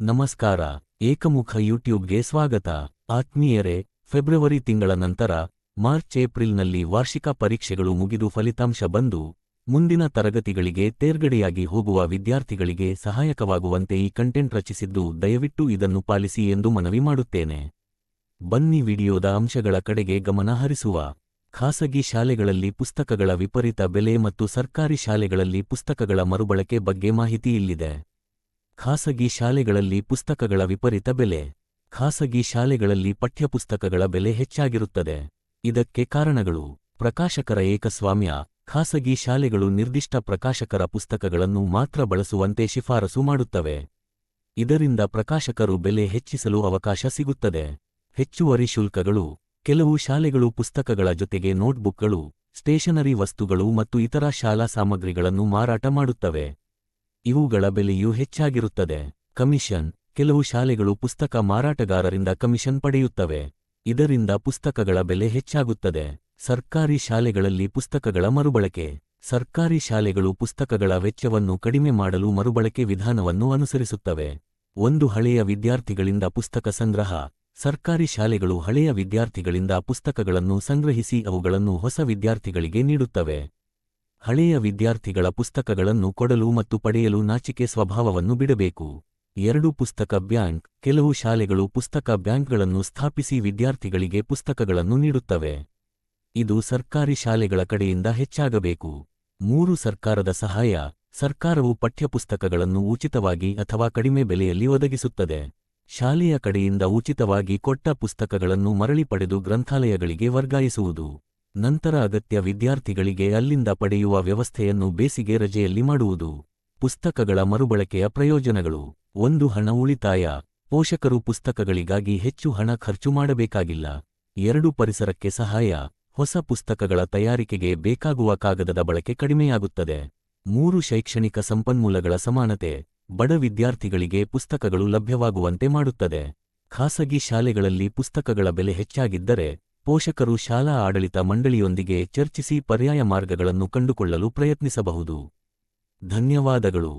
ನಮಸ್ಕಾರ. ಏಕಮುಖ ಯೂಟ್ಯೂಬ್ಗೆ ಸ್ವಾಗತ. ಆತ್ಮೀಯರೇ, ಫೆಬ್ರವರಿ ತಿಂಗಳ ನಂತರ ಮಾರ್ಚ್-ಏಪ್ರಿಲ್ನಲ್ಲಿ ವಾರ್ಷಿಕ ಪರೀಕ್ಷೆಗಳು ಮುಗಿದು ಫಲಿತಾಂಶ ಬಂದು ಮುಂದಿನ ತರಗತಿಗಳಿಗೆ ತೇರ್ಗಡೆಯಾಗಿ ಹೋಗುವ ವಿದ್ಯಾರ್ಥಿಗಳಿಗೆ ಸಹಾಯಕವಾಗುವಂತೆ ಈ ಕಂಟೆಂಟ್ ರಚಿಸಿದ್ದು, ದಯವಿಟ್ಟು ಇದನ್ನು ಪಾಲಿಸಿ ಎಂದು ಮನವಿ ಮಾಡುತ್ತೇನೆ. ಬನ್ನಿ ವಿಡಿಯೋದ ಅಂಶಗಳ ಕಡೆಗೆ ಗಮನ ಹರಿಸುವ. ಖಾಸಗಿ ಶಾಲೆಗಳಲ್ಲಿ ಪುಸ್ತಕಗಳ ವಿಪರೀತ ಬೆಲೆ ಮತ್ತು ಸರ್ಕಾರಿ ಶಾಲೆಗಳಲ್ಲಿ ಪುಸ್ತಕಗಳ ಮರುಬಳಕೆ ಬಗ್ಗೆ ಮಾಹಿತಿ ಇಲ್ಲಿದೆ. ಖಾಸಗಿ ಶಾಲೆಗಳಲ್ಲಿ ಪುಸ್ತಕಗಳ ವಿಪರೀತ ಬೆಲೆ. ಖಾಸಗಿ ಶಾಲೆಗಳಲ್ಲಿ ಪಠ್ಯಪುಸ್ತಕಗಳ ಬೆಲೆ ಹೆಚ್ಚಾಗಿರುತ್ತದೆ. ಇದಕ್ಕೆ ಕಾರಣಗಳು: ಪ್ರಕಾಶಕರ ಏಕಸ್ವಾಮ್ಯ. ಖಾಸಗಿ ಶಾಲೆಗಳು ನಿರ್ದಿಷ್ಟ ಪ್ರಕಾಶಕರ ಪುಸ್ತಕಗಳನ್ನು ಮಾತ್ರ ಬಳಸುವಂತೆ ಶಿಫಾರಸು ಮಾಡುತ್ತವೆ. ಇದರಿಂದ ಪ್ರಕಾಶಕರು ಬೆಲೆ ಹೆಚ್ಚಿಸಲು ಅವಕಾಶ ಸಿಗುತ್ತದೆ. ಹೆಚ್ಚುವರಿ ಶುಲ್ಕಗಳು. ಕೆಲವು ಶಾಲೆಗಳು ಪುಸ್ತಕಗಳ ಜೊತೆಗೆ ನೋಟ್ಬುಕ್ಗಳು, ಸ್ಟೇಷನರಿ ವಸ್ತುಗಳು ಮತ್ತು ಇತರ ಶಾಲಾ ಸಾಮಗ್ರಿಗಳನ್ನು ಮಾರಾಟ ಮಾಡುತ್ತವೆ. ಇವುಗಳ ಬೆಲೆಯೂ ಹೆಚ್ಚಾಗಿರುತ್ತದೆ. ಕಮಿಷನ್. ಕೆಲವು ಶಾಲೆಗಳು ಪುಸ್ತಕ ಮಾರಾಟಗಾರರಿಂದ ಕಮಿಷನ್ ಪಡೆಯುತ್ತವೆ. ಇದರಿಂದ ಪುಸ್ತಕಗಳ ಬೆಲೆ ಹೆಚ್ಚಾಗುತ್ತದೆ. ಸರ್ಕಾರಿ ಶಾಲೆಗಳಲ್ಲಿ ಪುಸ್ತಕಗಳ ಮರುಬಳಕೆ. ಸರ್ಕಾರಿ ಶಾಲೆಗಳು ಪುಸ್ತಕಗಳ ವೆಚ್ಚವನ್ನು ಕಡಿಮೆ ಮಾಡಲು ಮರುಬಳಕೆ ವಿಧಾನವನ್ನು ಅನುಸರಿಸುತ್ತವೆ. ಒಂದು ಹಳೆಯ ವಿದ್ಯಾರ್ಥಿಗಳಿಂದ ಪುಸ್ತಕ ಸಂಗ್ರಹ. ಸರ್ಕಾರಿ ಶಾಲೆಗಳು ಹಳೆಯ ವಿದ್ಯಾರ್ಥಿಗಳಿಂದ ಪುಸ್ತಕಗಳನ್ನು ಸಂಗ್ರಹಿಸಿ ಅವುಗಳನ್ನು ಹೊಸ ವಿದ್ಯಾರ್ಥಿಗಳಿಗೆ ನೀಡುತ್ತವೆ. ಹಳೆಯ ವಿದ್ಯಾರ್ಥಿಗಳ ಪುಸ್ತಕಗಳನ್ನು ಕೊಡಲು ಮತ್ತು ಪಡೆಯಲು ನಾಚಿಕೆ ಸ್ವಭಾವವನ್ನು ಬಿಡಬೇಕು. 2. ಪುಸ್ತಕ ಬ್ಯಾಂಕ್. ಕೆಲವು ಶಾಲೆಗಳು ಪುಸ್ತಕ ಬ್ಯಾಂಕ್ಗಳನ್ನು ಸ್ಥಾಪಿಸಿ ವಿದ್ಯಾರ್ಥಿಗಳಿಗೆ ಪುಸ್ತಕಗಳನ್ನು ನೀಡುತ್ತವೆ. ಇದು ಸರ್ಕಾರಿ ಶಾಲೆಗಳ ಕಡೆಯಿಂದ ಹೆಚ್ಚಾಗಬೇಕು. 3. ಸರ್ಕಾರದ ಸಹಾಯ. ಸರ್ಕಾರವು ಪಠ್ಯಪುಸ್ತಕಗಳನ್ನು ಉಚಿತವಾಗಿ ಅಥವಾ ಕಡಿಮೆ ಬೆಲೆಯಲ್ಲಿ ಒದಗಿಸುತ್ತದೆ. ಶಾಲೆಯ ಕಡೆಯಿಂದ ಉಚಿತವಾಗಿ ಕೊಟ್ಟ ಪುಸ್ತಕಗಳನ್ನು ಮರಳಿ ಪಡೆದು ಗ್ರಂಥಾಲಯಗಳಿಗೆ ವರ್ಗಾಯಿಸುವುದು. ನಂತರ ಅಗತ್ಯ ವಿದ್ಯಾರ್ಥಿಗಳಿಗೆ ಅಲ್ಲಿಂದ ಪಡೆಯುವ ವ್ಯವಸ್ಥೆಯನ್ನು ಬೇಸಿಗೆ ರಜೆಯಲ್ಲಿ ಮಾಡುವುದು. ಪುಸ್ತಕಗಳ ಮರುಬಳಕೆಯ ಪ್ರಯೋಜನಗಳು. 1. ಹಣ ಉಳಿತಾಯ. ಪೋಷಕರು ಪುಸ್ತಕಗಳಿಗಾಗಿ ಹೆಚ್ಚು ಹಣ ಖರ್ಚು ಮಾಡಬೇಕಾಗಿಲ್ಲ. 2. ಪರಿಸರಕ್ಕೆ ಸಹಾಯ. ಹೊಸ ಪುಸ್ತಕಗಳ ತಯಾರಿಕೆಗೆ ಬೇಕಾಗುವ ಕಾಗದದ ಬಳಕೆ ಕಡಿಮೆಯಾಗುತ್ತದೆ. 3. ಶೈಕ್ಷಣಿಕ ಸಂಪನ್ಮೂಲಗಳ ಸಮಾನತೆ. ಬಡ ವಿದ್ಯಾರ್ಥಿಗಳಿಗೆ ಪುಸ್ತಕಗಳು ಲಭ್ಯವಾಗುವಂತೆ ಮಾಡುತ್ತದೆ. ಖಾಸಗಿ ಶಾಲೆಗಳಲ್ಲಿ ಪುಸ್ತಕಗಳ ಬೆಲೆ ಹೆಚ್ಚಾಗಿದ್ದರೆ ಪೋಷಕರು ಶಾಲಾ ಆಡಳಿತ ಮಂಡಳಿಯೊಂದಿಗೆ ಚರ್ಚಿಸಿ ಪರ್ಯಾಯ ಮಾರ್ಗಗಳನ್ನು ಕಂಡುಕೊಳ್ಳಲು ಪ್ರಯತ್ನಿಸಬಹುದು. ಧನ್ಯವಾದಗಳು.